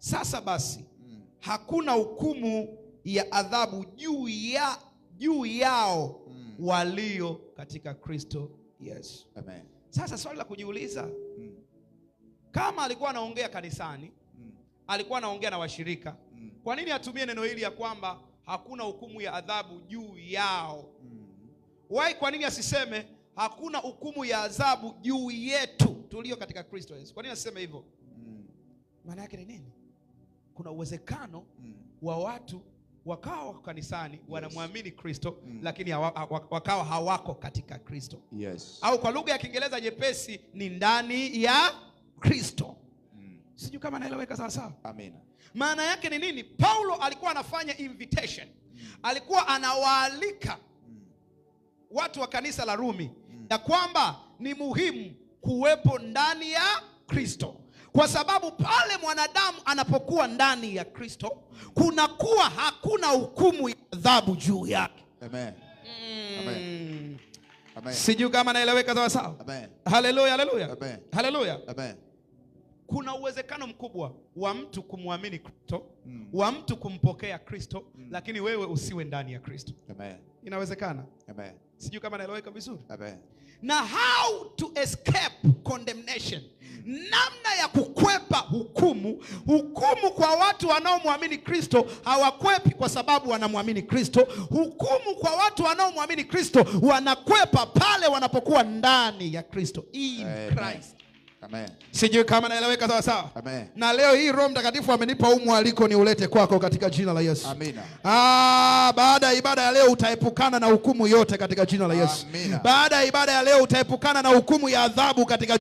Sasa basi hakuna hukumu ya adhabu juu yao walio katika Kristo Yesu. Amen. Sasa swali la kujiuliza, kama alikuwa anaongea kanisani, alikuwa anaongea na washirika, kwa nini atumie neno hili ya kwamba hakuna hukumu ya adhabu juu yao? Kwa nini asiseme hakuna hukumu ya adhabu juu yetu tulio katika Kristo Yesu? Kwa nini asiseme hivyo? Maana yake ni nini? Kuna uwezekano wa watu wakawa wako kanisani, wanamwamini Kristo, lakini wakawa hawako katika Kristo. Yes. Au kwa lugha ya Kiingereza nyepesi ni ndani ya Kristo. Sijui kama naeleweka sawa sawa. Amina. Maana yake ni nini? Paulo alikuwa anafanya invitation. Alikuwa anawaalika watu wa kanisa la Rumi ya kwamba ni muhimu kuwepo ndani ya Kristo. Kwa sababu pale mwanadamu anapokuwa ndani ya Kristo, kunakuwa hakuna hukumu ya adhabu juu yake. Amen. Amen. Amen. Sijui kama naeleweka sawa sawa. Amen. Haleluya, haleluya. Amen. Haleluya. Amen. Kuna uwezekano mkubwa wa mtu kumwamini Kristo, wa mtu kumpokea Kristo, lakini wewe usiwe ndani ya Kristo. Amen. Inawezekana. Amen. Sijui kama naeleweka vizuri. Amen. Na how to escape condemnation, namna ya kukwepa hukumu. Hukumu kwa watu wanaomwamini Kristo hawakwepi kwa sababu wanamwamini Kristo. Hukumu kwa watu wanaomwamini Kristo wanakwepa pale wanapokuwa ndani ya Kristo, in Christ. Amen. Sijui kama naeleweka sawa sawa. Amen. Na leo hii Roho Mtakatifu amenipa mwaliko ni ulete kwako katika jina la Yesu. Amina. Baada ya ibada ya leo utaepukana na hukumu yote katika jina la Yesu. Amina. Baada ya ibada ya leo utaepukana na hukumu ya adhabu katika